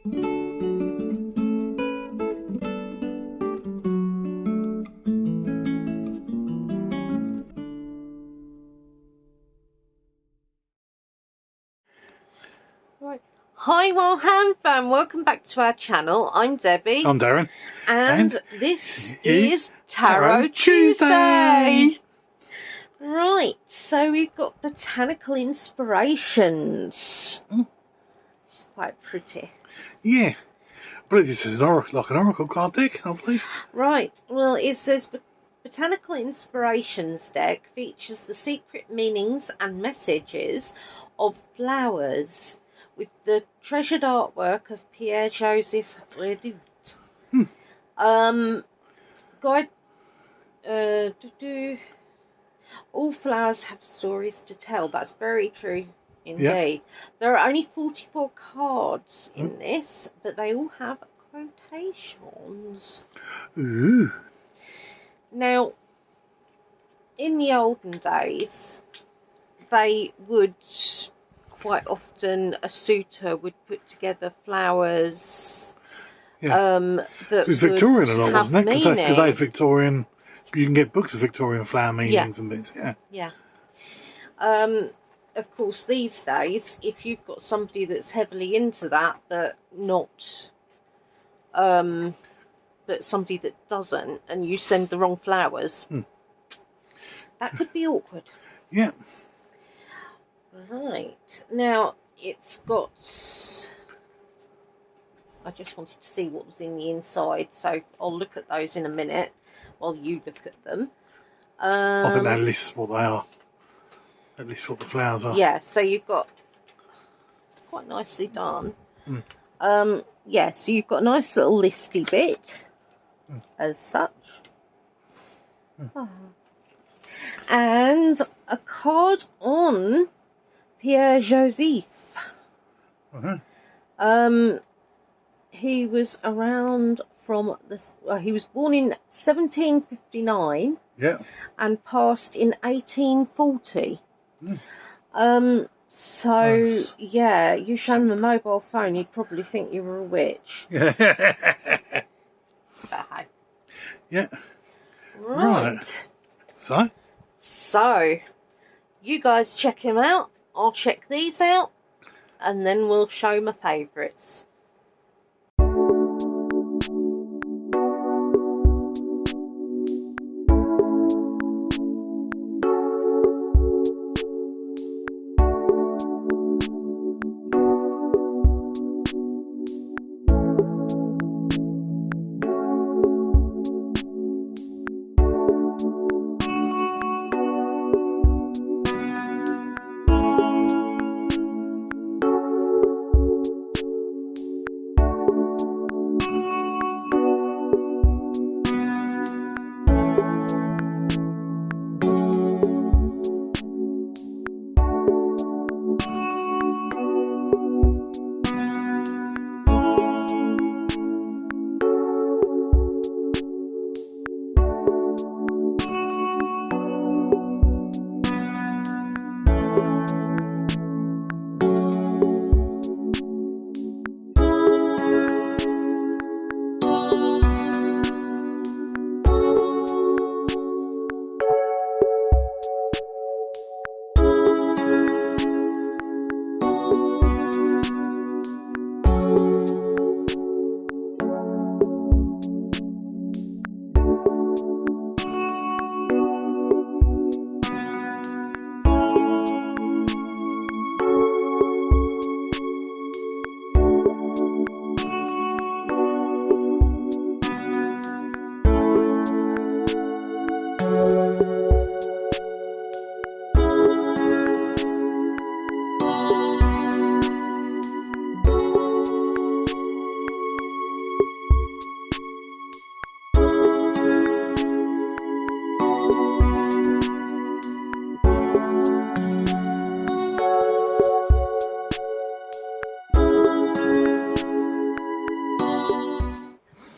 Hi Wildham fam, welcome back to our channel. I'm Debbie. I'm Darren. And this is Tarot Tuesday. Right, so we've got Botanical Inspirations. It's quite pretty. Yeah. I believe this is an oracle card deck, I believe. Right, well it says Botanical Inspirations deck features the secret meanings and messages of flowers, with the treasured artwork of Pierre-Joseph Redoute. All flowers have stories to tell. That's very true indeed. Yeah. There are only 44 cards in this, but they all have quotations. Ooh. Now, in the olden days, they would... quite often a suitor would put together flowers that it was Victorian a lot, wasn't it? Because they had Victorian, you can get books of Victorian flower meanings and bits. Of course, these days, if you've got somebody that's heavily into that, but not but somebody that doesn't, and you send the wrong flowers, that could be awkward. Yeah. Right, now it's got, I just wanted to see what was in the inside, so I'll look at those in a minute while you look at them. I think that lists what they are, at least what the flowers are. Yeah, so you've got, it's quite nicely done. Yeah, so you've got a nice little listy bit, as such. And a card on Pierre-Joseph. He was around from this. He was born in 1759. Yeah. And passed in 1840. So nice. Yeah, you show him a mobile phone, he'd probably think you were a witch. Yeah. Right. So, you guys check him out. I'll check these out, and then we'll show my favourites.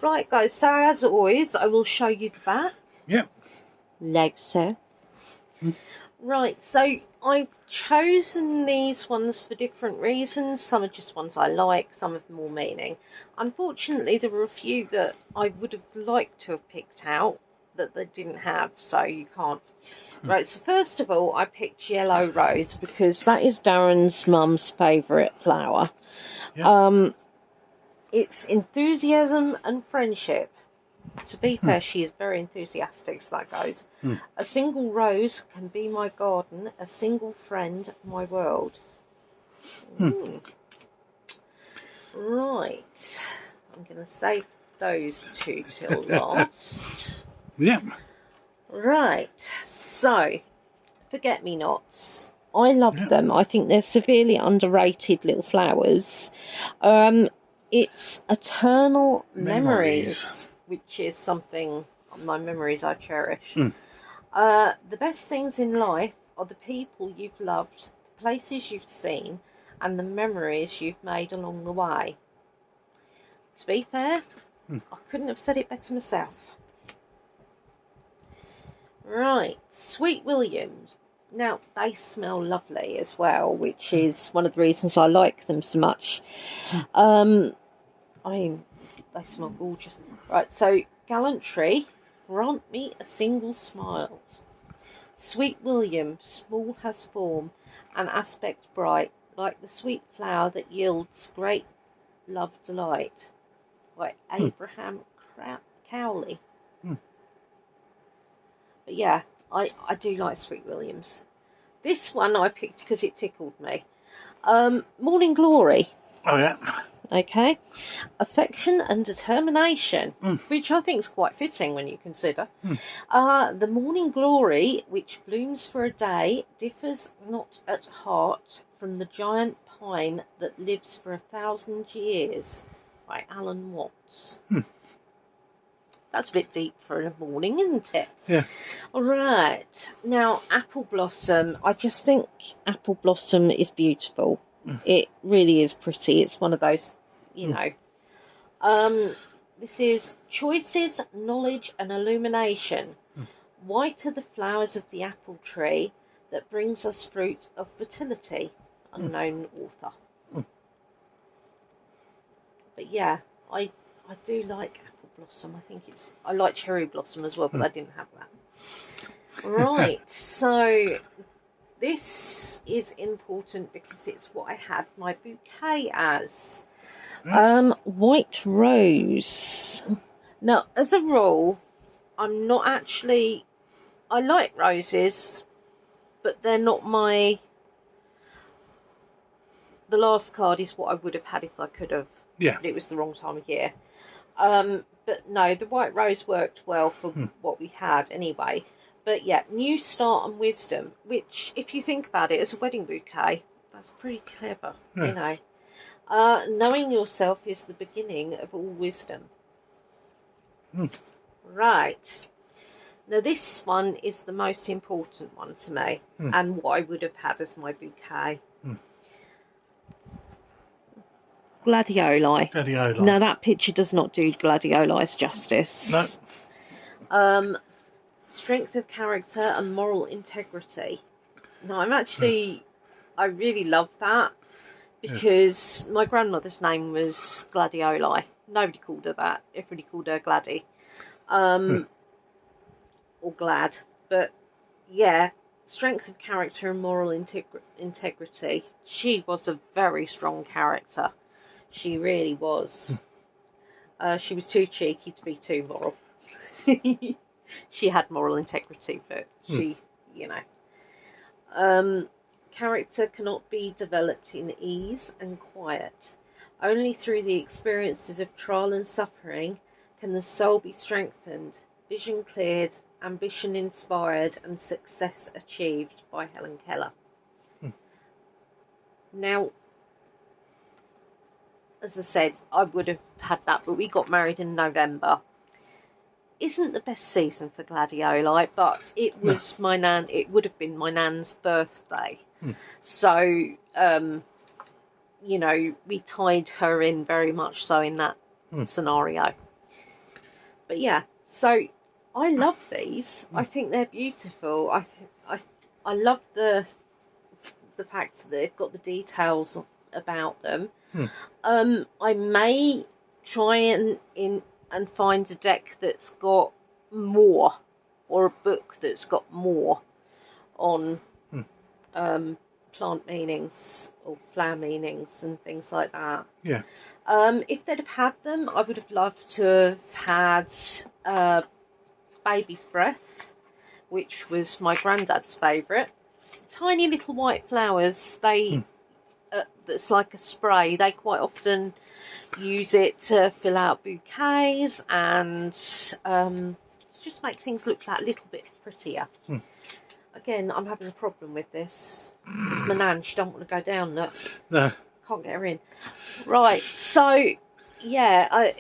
Right guys, so as always I will show you the back. Yep. Legs, sir. Right, so I've chosen these ones for different reasons. Some are just ones I like, some have more meaning. Unfortunately, there were a few that I would have liked to have picked out that they didn't have, so you can't. Right, so first of all, I picked Yellow Rose because that is Darren's mum's favourite flower. Yep. It's enthusiasm and friendship. To be fair, she is very enthusiastic, so that goes. A single rose can be my garden, a single friend, my world. Right. I'm going to save those two till last. Yeah. Right. So, forget-me-nots. I love them. I think they're severely underrated little flowers. It's eternal memories, which is something, my memories I cherish. The best things in life are the people you've loved, the places you've seen, and the memories you've made along the way. To be fair, I couldn't have said it better myself. Right, Sweet Williams. Now, they smell lovely as well, which is one of the reasons I like them so much. They smell gorgeous. Right, so gallantry, grant me a single smile. Sweet William, small has form, and aspect bright, like the sweet flower that yields great love delight. By Abraham Cowley. But yeah, I do like Sweet Williams. This one I picked because it tickled me. Morning Glory. Oh, yeah. Okay. Affection and determination, which I think is quite fitting when you consider. The morning glory, which blooms for a day, differs not at heart from the giant pine that lives for 1,000 years, by Alan Watts. That's a bit deep for a morning, isn't it? Yeah. All right. Now, apple blossom. I just think apple blossom is beautiful. It really is pretty. It's one of those, you know. This is choices, knowledge, and illumination. White are the flowers of the apple tree that brings us fruit of fertility. Unknown author. But yeah, I do like apple blossom. I like cherry blossom as well, but I didn't have that. Right, so this is important because it's what I had my bouquet as. White rose. Now, as a rule, I'm not actually... I like roses, but they're not my... The last card is what I would have had if I could have. Yeah. But it was the wrong time of year. But no, the white rose worked well for what we had anyway. But yeah, new start and wisdom, which, if you think about it, as a wedding bouquet, that's pretty clever, you know. Knowing yourself is the beginning of all wisdom. Right. Now, this one is the most important one to me, and what I would have had as my bouquet. Gladioli. Gladioli. Now, that picture does not do gladioli's justice. No. Strength of character and moral integrity. Now, I really love that because my grandmother's name was Gladioli. Nobody called her that. Everybody called her Gladdy. Or Glad. But, yeah, strength of character and moral integrity. She was a very strong character. She really was. She was too cheeky to be too moral. She had moral integrity, but she, you know. Character cannot be developed in ease and quiet. Only through the experiences of trial and suffering can the soul be strengthened, vision cleared, ambition inspired, and success achieved, by Helen Keller. Now, as I said, I would have had that, but we got married in November. Isn't the best season for gladioli, but it was my nan. It would have been my nan's birthday, so you know, we tied her in very much so in that scenario. But yeah, so I love these. I think they're beautiful. I love the the fact that they've got the details about them. I may try and find a deck that's got more, or a book that's got more on plant meanings or flower meanings and things like that. Yeah. If they'd have had them, I would have loved to have had Baby's Breath, which was my granddad's favourite. Tiny little white flowers. They that's like a spray. They quite often use it to fill out bouquets and just make things look like a little bit prettier. Again, I'm having a problem with this. It's my nan. She don't want to go down that. No. Can't get her in. Right, so yeah,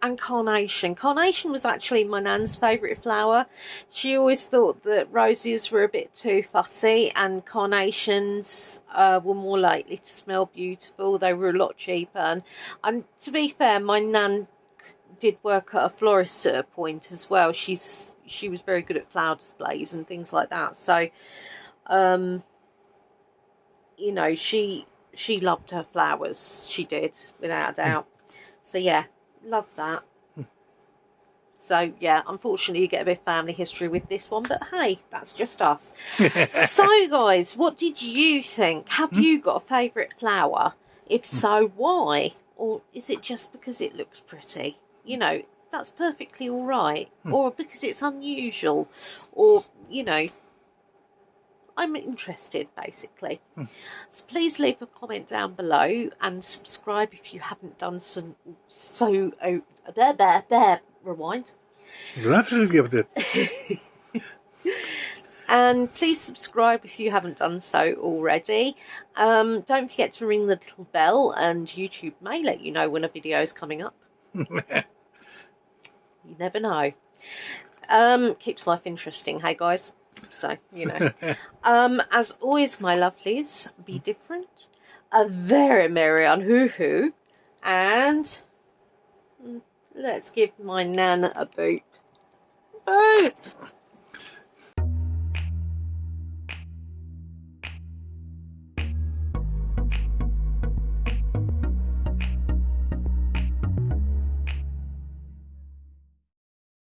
and carnation. Carnation was actually my nan's favourite flower. She always thought that roses were a bit too fussy, and carnations were more likely to smell beautiful. They were a lot cheaper, and to be fair, my nan did work at a florist at a point as well. She was very good at flower displays and things like that. So, you know, she loved her flowers. She did, without a doubt. So yeah, love that. So yeah, unfortunately you get a bit of family history with this one, but hey, that's just us. So guys, what did you think? Have you got a favourite flower? If so, why? Or is it just because it looks pretty? You know, that's perfectly all right. Or because it's unusual. Or, you know, I'm interested, basically. So please leave a comment down below and subscribe if you haven't done so. Rewind. And please subscribe if you haven't done so already. Don't forget to ring the little bell, and YouTube may let you know when a video is coming up. You never know. Keeps life interesting, hey guys? So, you know. As always, my lovelies, be different. A very merry on hoo-hoo. And let's give my nan a boop. Boop!